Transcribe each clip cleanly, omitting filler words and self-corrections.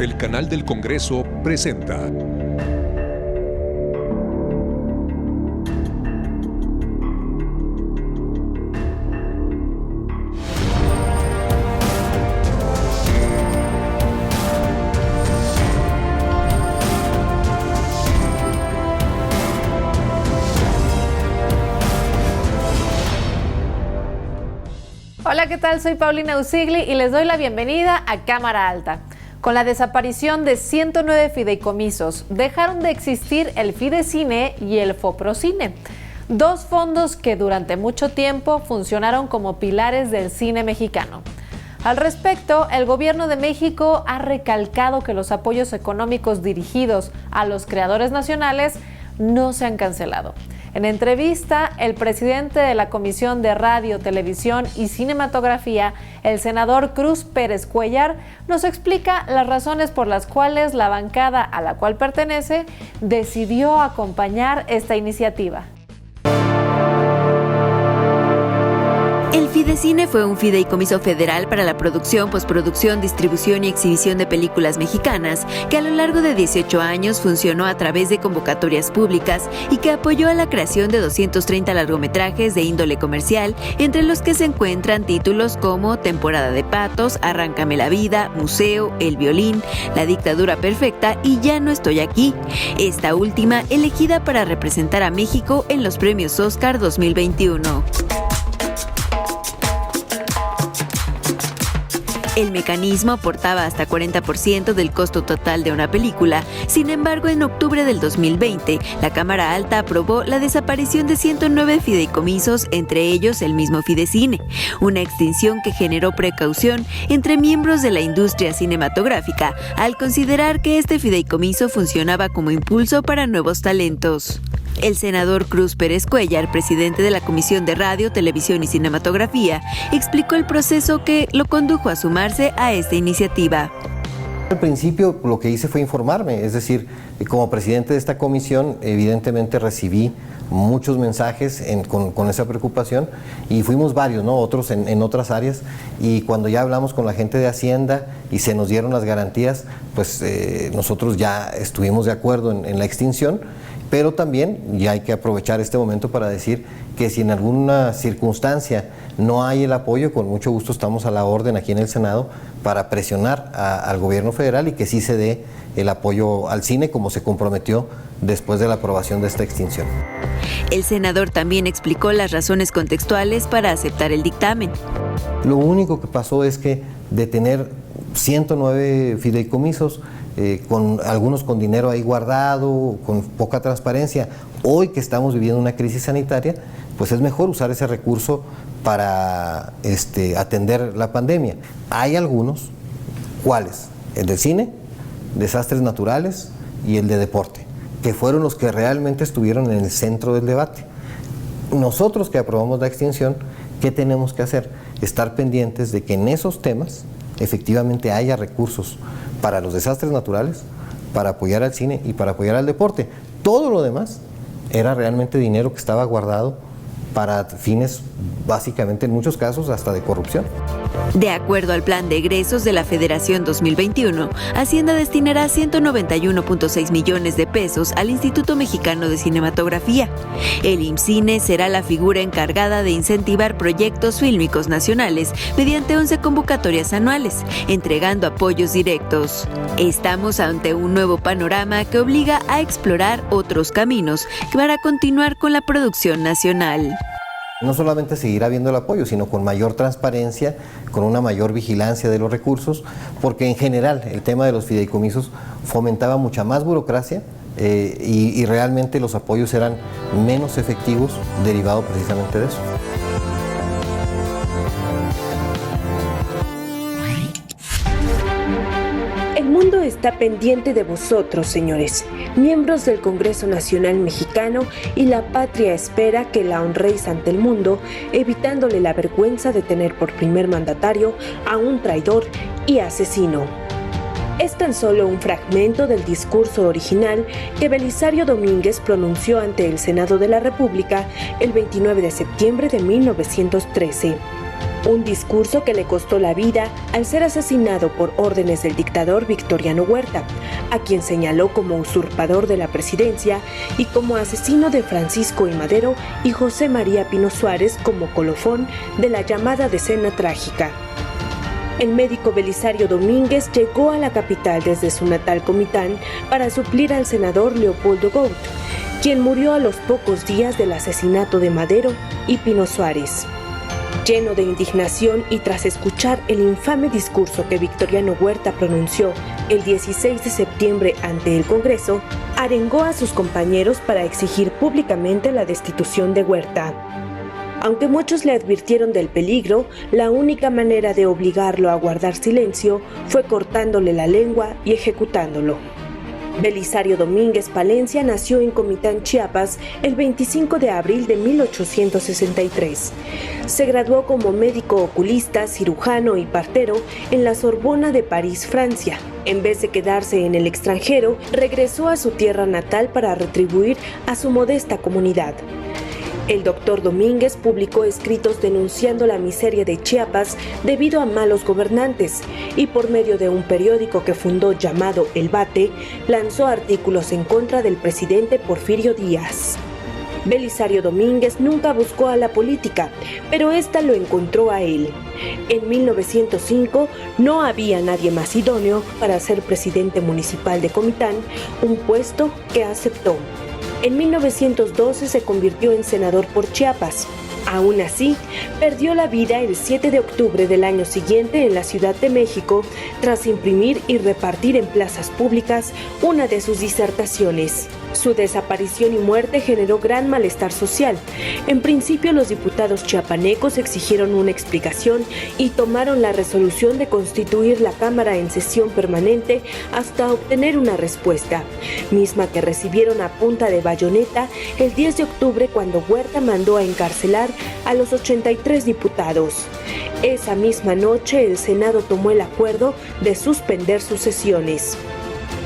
El canal del Congreso presenta. Hola, ¿qué tal? Soy Paulina Usigli y les doy la bienvenida a Cámara Alta. Con la desaparición de 109 fideicomisos, dejaron de existir el Fidecine y el Foprocine, dos fondos que durante mucho tiempo funcionaron como pilares del cine mexicano. Al respecto, el Gobierno de México ha recalcado que los apoyos económicos dirigidos a los creadores nacionales no se han cancelado. En entrevista, el presidente de la Comisión de Radio, Televisión y Cinematografía, el senador Cruz Pérez Cuéllar, nos explica las razones por las cuales la bancada a la cual pertenece decidió acompañar esta iniciativa. El Fidecine fue un fideicomiso federal para la producción, postproducción, distribución y exhibición de películas mexicanas que a lo largo de 18 años funcionó a través de convocatorias públicas y que apoyó a la creación de 230 largometrajes de índole comercial, entre los que se encuentran títulos como Temporada de Patos, Arráncame la Vida, Museo, El Violín, La Dictadura Perfecta y Ya no estoy aquí. Esta última elegida para representar a México en los premios Oscar 2021. El mecanismo aportaba hasta 40% del costo total de una película. Sin embargo, en octubre del 2020, la Cámara Alta aprobó la desaparición de 109 fideicomisos, entre ellos el mismo Fidecine, una extinción que generó precaución entre miembros de la industria cinematográfica al considerar que este fideicomiso funcionaba como impulso para nuevos talentos. El senador Cruz Pérez Cuéllar, presidente de la Comisión de Radio, Televisión y Cinematografía, explicó el proceso que lo condujo a sumarse a esta iniciativa. Al principio lo que hice fue informarme, es decir, como presidente de esta comisión evidentemente recibí muchos mensajes con esa preocupación y fuimos varios, ¿no? Otros en otras áreas, y cuando ya hablamos con la gente de Hacienda y se nos dieron las garantías, pues nosotros ya estuvimos de acuerdo en la extinción. Pero también ya hay que aprovechar este momento para decir que si en alguna circunstancia no hay el apoyo, con mucho gusto estamos a la orden aquí en el Senado para presionar al gobierno federal y que sí se dé el apoyo al cine como se comprometió después de la aprobación de esta extinción. El senador también explicó las razones contextuales para aceptar el dictamen. Lo único que pasó es que de tener 109 fideicomisos, con algunos con dinero ahí guardado, con poca transparencia, hoy que estamos viviendo una crisis sanitaria, pues es mejor usar ese recurso para atender la pandemia. Hay algunos, ¿cuáles? El del cine, desastres naturales y el de deporte, que fueron los que realmente estuvieron en el centro del debate. Nosotros que aprobamos la extinción, ¿qué tenemos que hacer? Estar pendientes de que en esos temas efectivamente haya recursos para los desastres naturales, para apoyar al cine y para apoyar al deporte. Todo lo demás era realmente dinero que estaba guardado para fines, básicamente en muchos casos, hasta de corrupción. De acuerdo al plan de egresos de la Federación 2021, Hacienda destinará 191.6 millones de pesos al Instituto Mexicano de Cinematografía. El IMCINE será la figura encargada de incentivar proyectos fílmicos nacionales mediante 11 convocatorias anuales, entregando apoyos directos. Estamos ante un nuevo panorama que obliga a explorar otros caminos para continuar con la producción nacional. No solamente seguir habiendo el apoyo, sino con mayor transparencia, con una mayor vigilancia de los recursos, porque en general el tema de los fideicomisos fomentaba mucha más burocracia y realmente los apoyos eran menos efectivos derivado precisamente de eso. El mundo está pendiente de vosotros, señores, miembros del Congreso Nacional Mexicano, y la patria espera que la honréis ante el mundo, evitándole la vergüenza de tener por primer mandatario a un traidor y asesino. Es tan solo un fragmento del discurso original que Belisario Domínguez pronunció ante el Senado de la República el 29 de septiembre de 1913. un discurso que le costó la vida al ser asesinado por órdenes del dictador Victoriano Huerta, a quien señaló como usurpador de la presidencia y como asesino de Francisco I. Madero y José María Pino Suárez como colofón de la llamada Decena Trágica. El médico Belisario Domínguez llegó a la capital desde su natal Comitán para suplir al senador Leopoldo Gout, quien murió a los pocos días del asesinato de Madero y Pino Suárez. Lleno de indignación y tras escuchar el infame discurso que Victoriano Huerta pronunció el 16 de septiembre ante el Congreso, arengó a sus compañeros para exigir públicamente la destitución de Huerta. Aunque muchos le advirtieron del peligro, la única manera de obligarlo a guardar silencio fue cortándole la lengua y ejecutándolo. Belisario Domínguez Palencia nació en Comitán, Chiapas, el 25 de abril de 1863. Se graduó como médico oculista, cirujano y partero en la Sorbona de París, Francia. En vez de quedarse en el extranjero, regresó a su tierra natal para retribuir a su modesta comunidad. El doctor Domínguez publicó escritos denunciando la miseria de Chiapas debido a malos gobernantes y por medio de un periódico que fundó llamado El Bate, lanzó artículos en contra del presidente Porfirio Díaz. Belisario Domínguez nunca buscó a la política, pero esta lo encontró a él. En 1905 no había nadie más idóneo para ser presidente municipal de Comitán, un puesto que aceptó. En 1912 se convirtió en senador por Chiapas. Aún así, perdió la vida el 7 de octubre del año siguiente en la Ciudad de México tras imprimir y repartir en plazas públicas una de sus disertaciones. Su desaparición y muerte generó gran malestar social. En principio, los diputados chiapanecos exigieron una explicación y tomaron la resolución de constituir la Cámara en sesión permanente hasta obtener una respuesta, misma que recibieron a punta de bayoneta el 10 de octubre cuando Huerta mandó a encarcelar a los 83 diputados. Esa misma noche, el Senado tomó el acuerdo de suspender sus sesiones.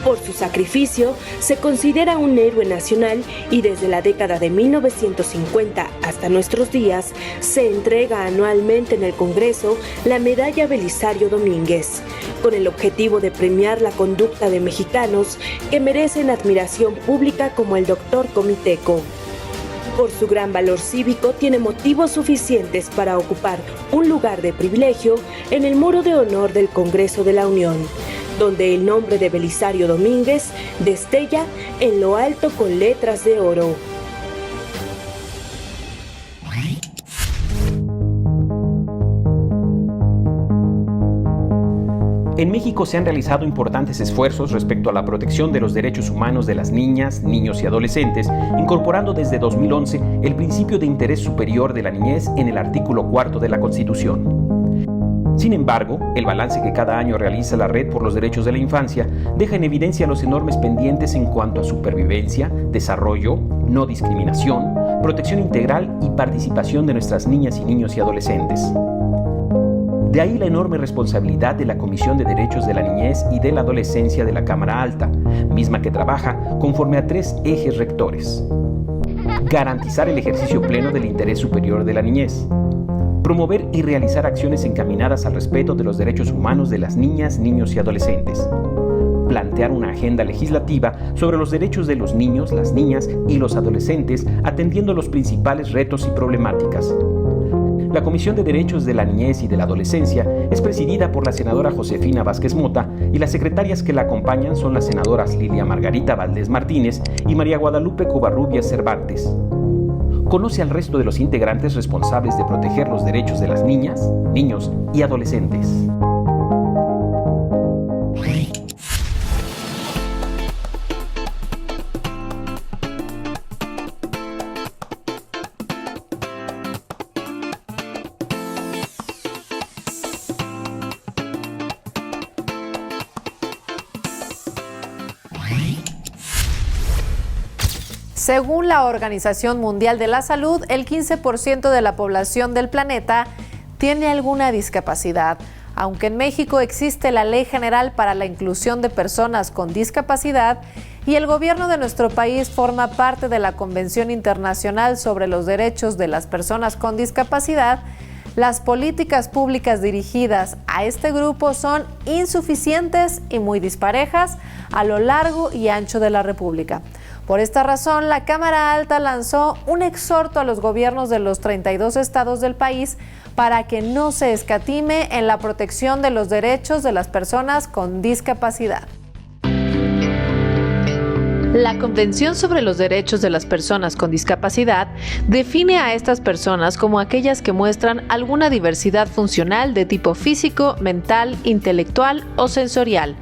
Por su sacrificio, se considera un héroe nacional y desde la década de 1950 hasta nuestros días se entrega anualmente en el Congreso la Medalla Belisario Domínguez, con el objetivo de premiar la conducta de mexicanos que merecen admiración pública como el doctor Comiteco. Por su gran valor cívico, tiene motivos suficientes para ocupar un lugar de privilegio en el Muro de Honor del Congreso de la Unión, donde el nombre de Belisario Domínguez destella en lo alto con letras de oro. En México se han realizado importantes esfuerzos respecto a la protección de los derechos humanos de las niñas, niños y adolescentes, incorporando desde 2011 el principio de interés superior de la niñez en el artículo 4 de la Constitución. Sin embargo, el balance que cada año realiza la Red por los Derechos de la Infancia deja en evidencia los enormes pendientes en cuanto a supervivencia, desarrollo, no discriminación, protección integral y participación de nuestras niñas y niños y adolescentes. De ahí la enorme responsabilidad de la Comisión de Derechos de la Niñez y de la Adolescencia de la Cámara Alta, misma que trabaja conforme a 3 ejes rectores. Garantizar el ejercicio pleno del interés superior de la niñez. Promover y realizar acciones encaminadas al respeto de los derechos humanos de las niñas, niños y adolescentes. Plantear una agenda legislativa sobre los derechos de los niños, las niñas y los adolescentes, atendiendo los principales retos y problemáticas. La Comisión de Derechos de la Niñez y de la Adolescencia es presidida por la senadora Josefina Vázquez Mota y las secretarias que la acompañan son las senadoras Lilia Margarita Valdés Martínez y María Guadalupe Covarrubias Cervantes. Conoce al resto de los integrantes responsables de proteger los derechos de las niñas, niños y adolescentes. Según la Organización Mundial de la Salud, el 15% de la población del planeta tiene alguna discapacidad. Aunque en México existe la Ley General para la Inclusión de Personas con Discapacidad y el gobierno de nuestro país forma parte de la Convención Internacional sobre los Derechos de las Personas con Discapacidad, las políticas públicas dirigidas a este grupo son insuficientes y muy disparejas a lo largo y ancho de la República. Por esta razón, la Cámara Alta lanzó un exhorto a los gobiernos de los 32 estados del país para que no se escatime en la protección de los derechos de las personas con discapacidad. La Convención sobre los Derechos de las Personas con Discapacidad define a estas personas como aquellas que muestran alguna diversidad funcional de tipo físico, mental, intelectual o sensorial.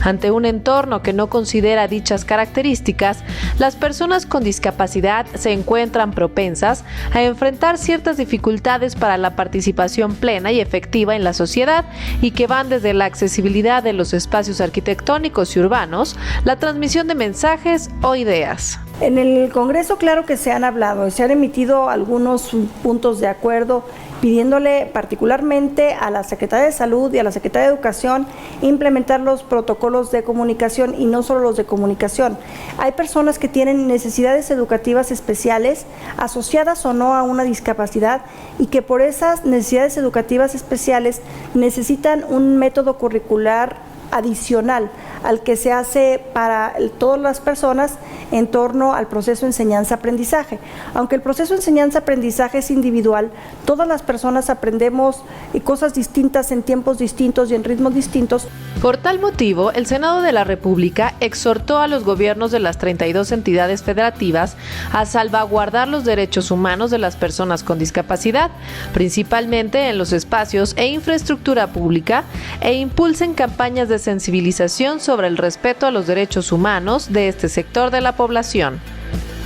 Ante un entorno que no considera dichas características, las personas con discapacidad se encuentran propensas a enfrentar ciertas dificultades para la participación plena y efectiva en la sociedad y que van desde la accesibilidad de los espacios arquitectónicos y urbanos, la transmisión de mensajes o ideas. En el Congreso, claro que se han hablado y se han emitido algunos puntos de acuerdo pidiéndole particularmente a la Secretaría de Salud y a la Secretaría de Educación implementar los protocolos de comunicación y no solo los de comunicación. Hay personas que tienen necesidades educativas especiales asociadas o no a una discapacidad y que por esas necesidades educativas especiales necesitan un método curricular adicional al que se hace para todas las personas en torno al proceso enseñanza-aprendizaje. Aunque el proceso enseñanza-aprendizaje es individual, todas las personas aprendemos cosas distintas en tiempos distintos y en ritmos distintos. Por tal motivo, el Senado de la República exhortó a los gobiernos de las 32 entidades federativas a salvaguardar los derechos humanos de las personas con discapacidad, principalmente en los espacios e infraestructura pública, e impulsen campañas de sensibilización sobre el respeto a los derechos humanos de este sector de la población.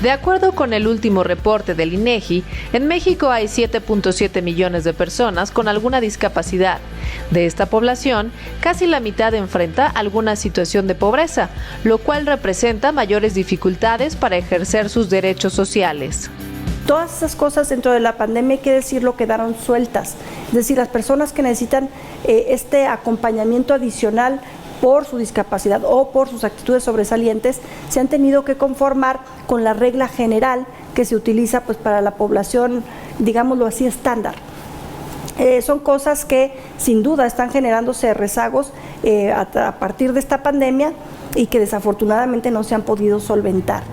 De acuerdo con el último reporte del INEGI, en México hay 7.7 millones de personas con alguna discapacidad. De esta población, casi la mitad enfrenta alguna situación de pobreza, lo cual representa mayores dificultades para ejercer sus derechos sociales. Todas esas cosas dentro de la pandemia, hay que decirlo, quedaron sueltas. Es decir, las personas que necesitan este acompañamiento adicional por su discapacidad o por sus actitudes sobresalientes, se han tenido que conformar con la regla general que se utiliza pues para la población, digámoslo así, estándar. Son cosas que sin duda están generándose rezagos a partir de esta pandemia y que desafortunadamente no se han podido solventar.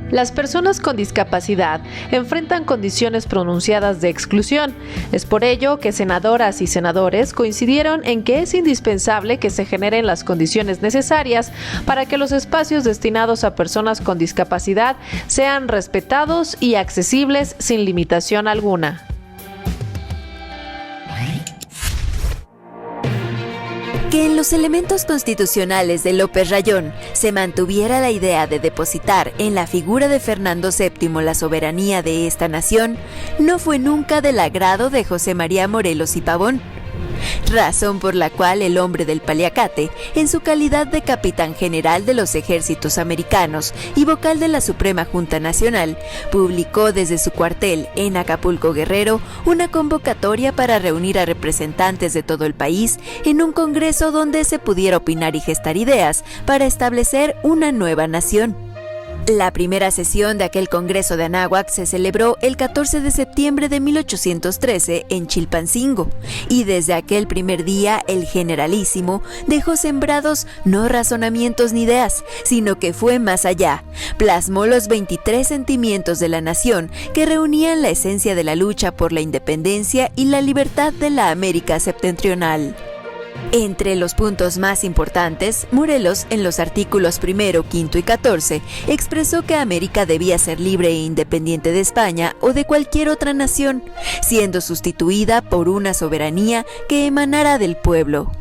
Las personas con discapacidad enfrentan condiciones pronunciadas de exclusión. Es por ello que senadoras y senadores coincidieron en que es indispensable que se generen las condiciones necesarias para que los espacios destinados a personas con discapacidad sean respetados y accesibles sin limitación alguna. Que en los elementos constitucionales de López Rayón se mantuviera la idea de depositar en la figura de Fernando VII la soberanía de esta nación, no fue nunca del agrado de José María Morelos y Pavón. Razón por la cual el hombre del paliacate, en su calidad de capitán general de los ejércitos americanos y vocal de la Suprema Junta Nacional, publicó desde su cuartel en Acapulco, Guerrero, una convocatoria para reunir a representantes de todo el país en un congreso donde se pudiera opinar y gestar ideas para establecer una nueva nación. La primera sesión de aquel Congreso de Anáhuac se celebró el 14 de septiembre de 1813 en Chilpancingo, y desde aquel primer día el generalísimo dejó sembrados no razonamientos ni ideas, sino que fue más allá. Plasmó los 23 sentimientos de la nación que reunían la esencia de la lucha por la independencia y la libertad de la América septentrional. Entre los puntos más importantes, Morelos, en los artículos 1, 5 y 14, expresó que América debía ser libre e independiente de España o de cualquier otra nación, siendo sustituida por una soberanía que emanara del pueblo.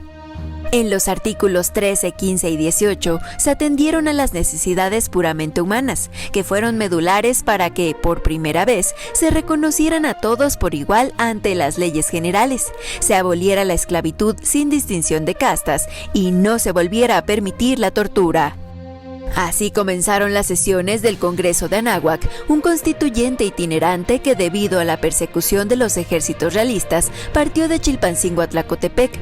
En los artículos 13, 15 y 18 se atendieron a las necesidades puramente humanas, que fueron medulares para que, por primera vez, se reconocieran a todos por igual ante las leyes generales, se aboliera la esclavitud sin distinción de castas y no se volviera a permitir la tortura. Así comenzaron las sesiones del Congreso de Anáhuac, un constituyente itinerante que, debido a la persecución de los ejércitos realistas, partió de Chilpancingo a Tlacotepec.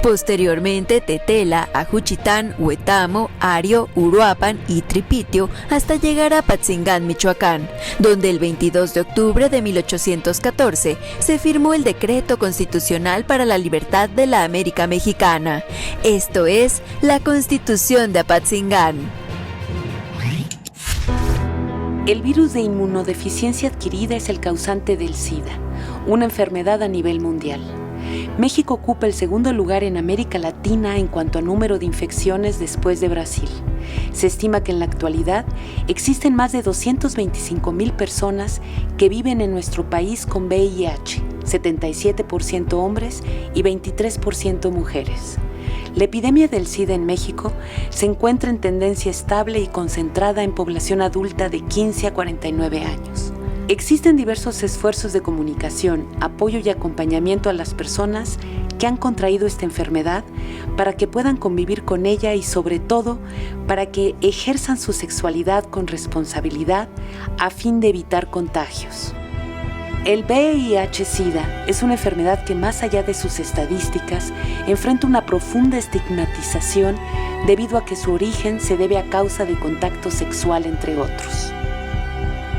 Posteriormente Tetela, Ajuchitán, Huetamo, Ario, Uruapan y Tripitio hasta llegar a Apatzingán, Michoacán, donde el 22 de octubre de 1814 se firmó el Decreto Constitucional para la Libertad de la América Mexicana, esto es, la Constitución de Apatzingán. El virus de inmunodeficiencia adquirida es el causante del SIDA, una enfermedad a nivel mundial. México ocupa el segundo lugar en América Latina en cuanto a número de infecciones después de Brasil. Se estima que en la actualidad existen más de 225,000 personas que viven en nuestro país con VIH, 77% hombres y 23% mujeres. La epidemia del SIDA en México se encuentra en tendencia estable y concentrada en población adulta de 15 a 49 años. Existen diversos esfuerzos de comunicación, apoyo y acompañamiento a las personas que han contraído esta enfermedad para que puedan convivir con ella y sobre todo para que ejerzan su sexualidad con responsabilidad a fin de evitar contagios. El VIH-Sida es una enfermedad que más allá de sus estadísticas enfrenta una profunda estigmatización debido a que su origen se debe a causa de contacto sexual entre otros.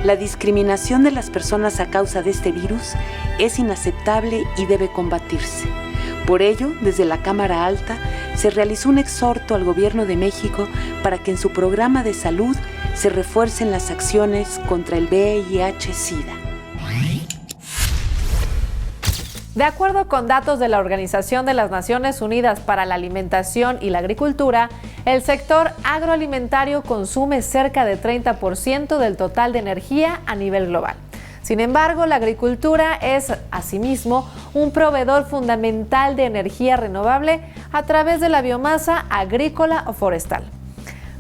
La discriminación de las personas a causa de este virus es inaceptable y debe combatirse. Por ello, desde la Cámara Alta se realizó un exhorto al Gobierno de México para que en su programa de salud se refuercen las acciones contra el VIH-Sida. De acuerdo con datos de la Organización de las Naciones Unidas para la Alimentación y la Agricultura, el sector agroalimentario consume cerca de 30% del total de energía a nivel global. Sin embargo, la agricultura es, asimismo, un proveedor fundamental de energía renovable a través de la biomasa agrícola o forestal.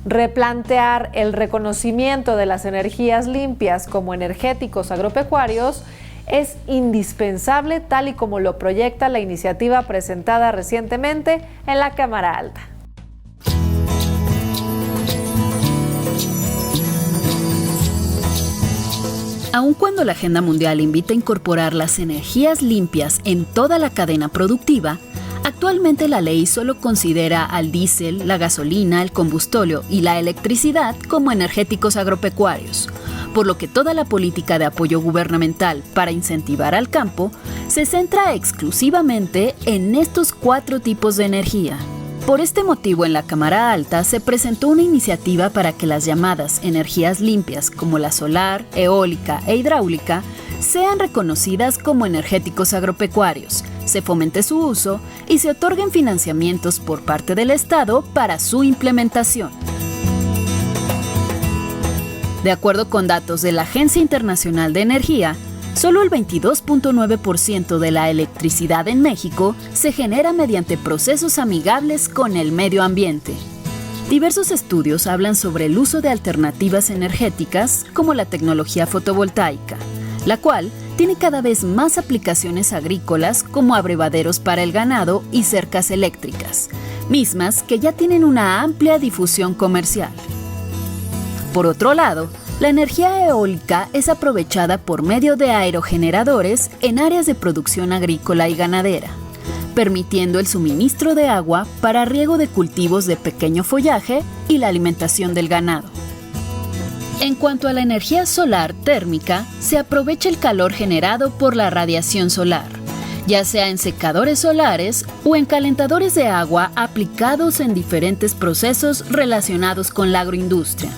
Replantear el reconocimiento de las energías limpias como energéticos agropecuarios es indispensable, tal y como lo proyecta la iniciativa presentada recientemente en la Cámara Alta. Aun cuando la Agenda Mundial invita a incorporar las energías limpias en toda la cadena productiva, actualmente la ley solo considera al diésel, la gasolina, el combustóleo y la electricidad como energéticos agropecuarios, por lo que toda la política de apoyo gubernamental para incentivar al campo se centra exclusivamente en estos 4 tipos de energía. Por este motivo, en la Cámara Alta se presentó una iniciativa para que las llamadas energías limpias como la solar, eólica e hidráulica sean reconocidas como energéticos agropecuarios, se fomente su uso y se otorguen financiamientos por parte del Estado para su implementación. De acuerdo con datos de la Agencia Internacional de Energía, solo el 22.9% de la electricidad en México se genera mediante procesos amigables con el medio ambiente. Diversos estudios hablan sobre el uso de alternativas energéticas como la tecnología fotovoltaica, la cual tiene cada vez más aplicaciones agrícolas como abrevaderos para el ganado y cercas eléctricas, mismas que ya tienen una amplia difusión comercial. Por otro lado, la energía eólica es aprovechada por medio de aerogeneradores en áreas de producción agrícola y ganadera, permitiendo el suministro de agua para riego de cultivos de pequeño follaje y la alimentación del ganado. En cuanto a la energía solar térmica, se aprovecha el calor generado por la radiación solar, ya sea en secadores solares o en calentadores de agua aplicados en diferentes procesos relacionados con la agroindustria.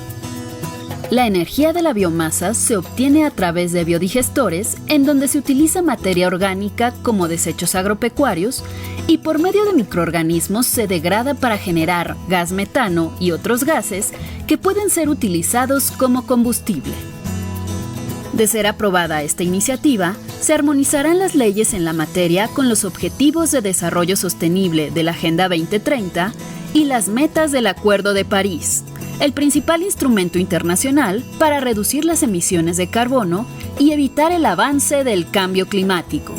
La energía de la biomasa se obtiene a través de biodigestores, en donde se utiliza materia orgánica como desechos agropecuarios y por medio de microorganismos se degrada para generar gas metano y otros gases que pueden ser utilizados como combustible. De ser aprobada esta iniciativa, se armonizarán las leyes en la materia con los Objetivos de Desarrollo Sostenible de la Agenda 2030 y las metas del Acuerdo de París, el principal instrumento internacional para reducir las emisiones de carbono y evitar el avance del cambio climático.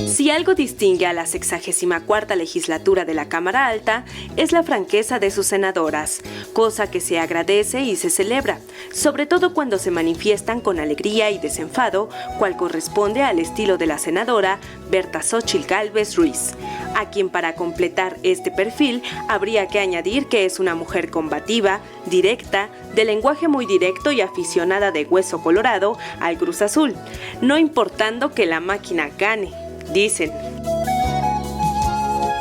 Si Si algo distingue a la 64ª legislatura de la Cámara Alta es la franqueza de sus senadoras, cosa que se agradece y se celebra, sobre todo cuando se manifiestan con alegría y desenfado, cual corresponde al estilo de la senadora Berta Xóchitl Gálvez Ruiz, a quien para completar este perfil habría que añadir que es una mujer combativa, directa, de lenguaje muy directo y aficionada de hueso colorado al Cruz Azul, no importando que la máquina gane, dicen.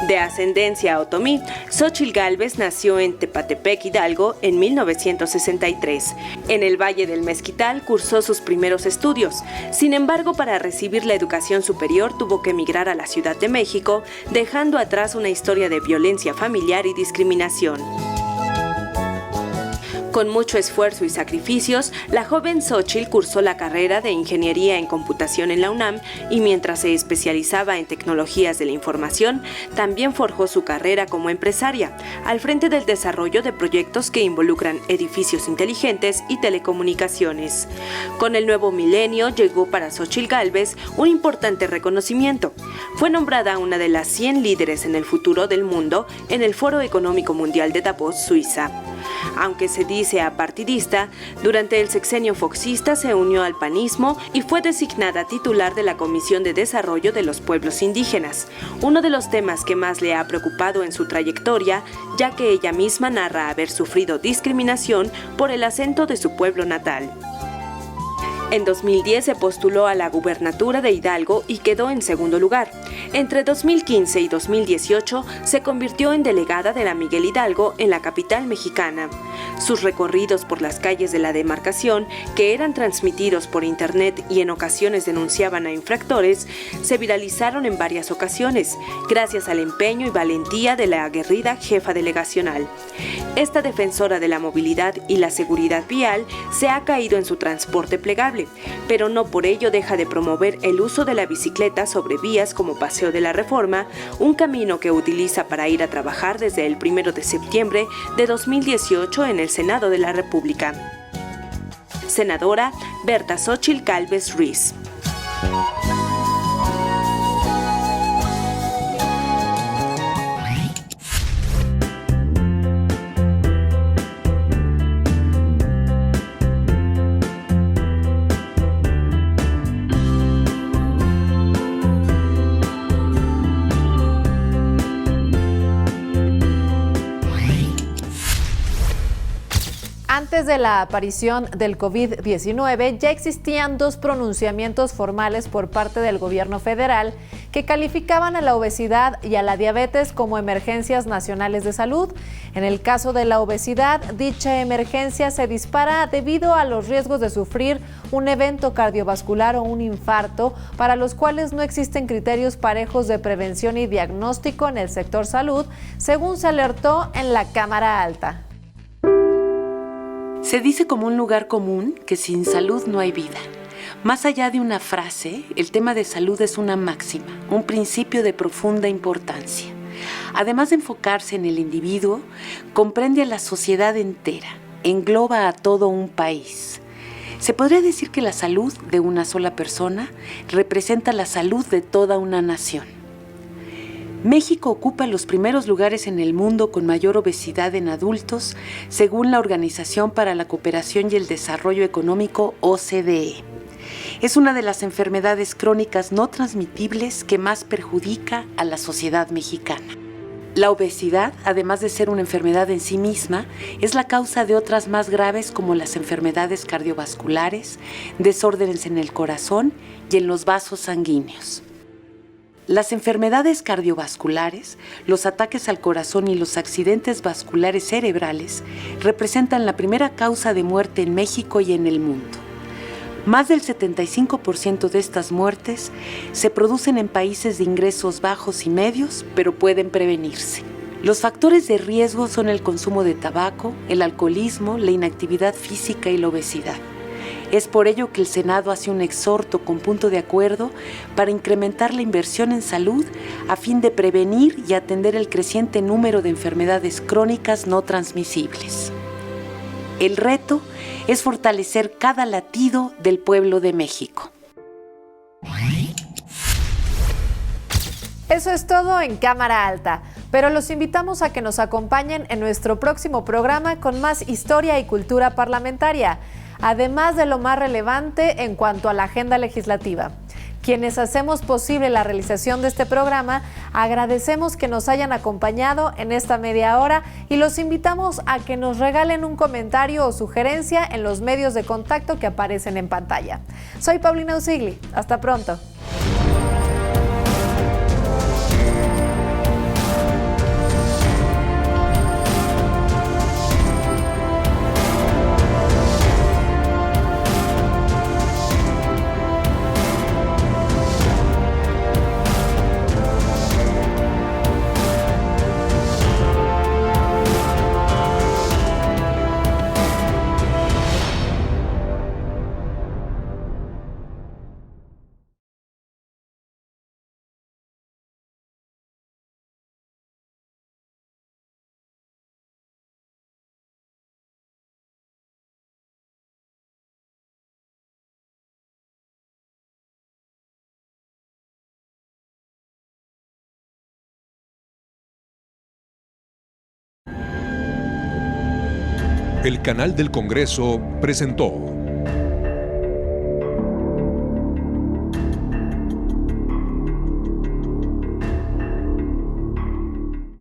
De ascendencia otomí, Xóchitl Gálvez nació en Tepatepec, Hidalgo, en 1963. En el Valle del Mezquital cursó sus primeros estudios. Sin embargo, para recibir la educación superior tuvo que emigrar a la Ciudad de México, dejando atrás una historia de violencia familiar y discriminación. Con mucho esfuerzo y sacrificios, la joven Xóchitl cursó la carrera de Ingeniería en Computación en la UNAM y mientras se especializaba en tecnologías de la información, también forjó su carrera como empresaria, al frente del desarrollo de proyectos que involucran edificios inteligentes y telecomunicaciones. Con el nuevo milenio llegó para Xóchitl Gálvez un importante reconocimiento. Fue nombrada una de las 100 líderes en el futuro del mundo en el Foro Económico Mundial de Davos, Suiza. Aunque se dice apartidista, durante el sexenio foxista se unió al panismo y fue designada titular de la Comisión de Desarrollo de los Pueblos Indígenas, uno de los temas que más le ha preocupado en su trayectoria, ya que ella misma narra haber sufrido discriminación por el acento de su pueblo natal. En 2010 se postuló a la gubernatura de Hidalgo y quedó en segundo lugar. Entre 2015 y 2018 se convirtió en delegada de la Miguel Hidalgo en la capital mexicana. Sus recorridos por las calles de la demarcación, que eran transmitidos por internet y en ocasiones denunciaban a infractores, se viralizaron en varias ocasiones, gracias al empeño y valentía de la aguerrida jefa delegacional. Esta defensora de la movilidad y la seguridad vial se ha caído en su transporte plegable, pero no por ello deja de promover el uso de la bicicleta sobre vías como Paseo de la Reforma, un camino que utiliza para ir a trabajar desde el 1 de septiembre de 2018 en el Senado de la República. Senadora Berta Xóchitl Gálvez Ruiz. Antes de la aparición del COVID-19, ya existían dos pronunciamientos formales por parte del gobierno federal que calificaban a la obesidad y a la diabetes como emergencias nacionales de salud. En el caso de la obesidad, dicha emergencia se dispara debido a los riesgos de sufrir un evento cardiovascular o un infarto, para los cuales no existen criterios parejos de prevención y diagnóstico en el sector salud, según se alertó en la Cámara Alta. Se dice como un lugar común que sin salud no hay vida. Más allá de una frase, el tema de salud es una máxima, un principio de profunda importancia. Además de enfocarse en el individuo, comprende a la sociedad entera, engloba a todo un país. Se podría decir que la salud de una sola persona representa la salud de toda una nación. México ocupa los primeros lugares en el mundo con mayor obesidad en adultos, según la Organización para la Cooperación y el Desarrollo Económico, OCDE. Es una de las enfermedades crónicas no transmitibles que más perjudica a la sociedad mexicana. La obesidad, además de ser una enfermedad en sí misma, es la causa de otras más graves como las enfermedades cardiovasculares, desórdenes en el corazón y en los vasos sanguíneos. Las enfermedades cardiovasculares, los ataques al corazón y los accidentes vasculares cerebrales representan la primera causa de muerte en México y en el mundo. Más del 75% de estas muertes se producen en países de ingresos bajos y medios, pero pueden prevenirse. Los factores de riesgo son el consumo de tabaco, el alcoholismo, la inactividad física y la obesidad. Es por ello que el Senado hace un exhorto con punto de acuerdo para incrementar la inversión en salud a fin de prevenir y atender el creciente número de enfermedades crónicas no transmisibles. El reto es fortalecer cada latido del pueblo de México. Eso es todo en Cámara Alta, pero los invitamos a que nos acompañen en nuestro próximo programa con más historia y cultura parlamentaria, además de lo más relevante en cuanto a la agenda legislativa. Quienes hacemos posible la realización de este programa, agradecemos que nos hayan acompañado en esta media hora y los invitamos a que nos regalen un comentario o sugerencia en los medios de contacto que aparecen en pantalla. Soy Paulina Usigli. Hasta pronto. El canal del Congreso presentó